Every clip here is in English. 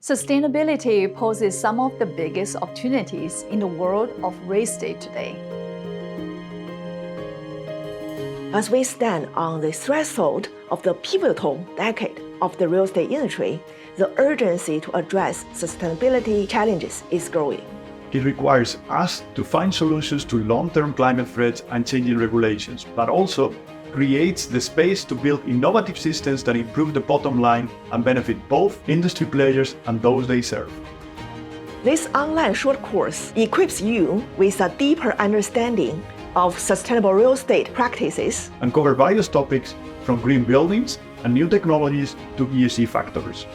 Sustainability poses some of the biggest opportunities in the world of real estate today. As we stand on the threshold of the pivotal decade of the real estate industry, the urgency to address sustainability challenges is growing. It requires us to find solutions to long-term climate threats and changing regulations, but also creates the space to build innovative systems that improve the bottom line and benefit both industry players and those they serve. This online short course equips you with a deeper understanding of sustainable real estate practices and cover various topics from green buildings and new technologies to ESG factors.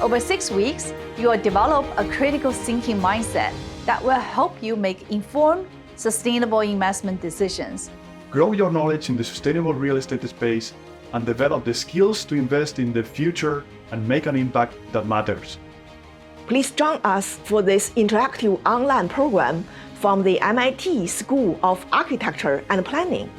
Over 6 weeks, you will develop a critical thinking mindset that will help you make informed, sustainable investment decisions. Grow your knowledge in the sustainable real estate space and develop the skills to invest in the future and make an impact that matters. Please join us for this interactive online program from the MIT School of Architecture and Planning.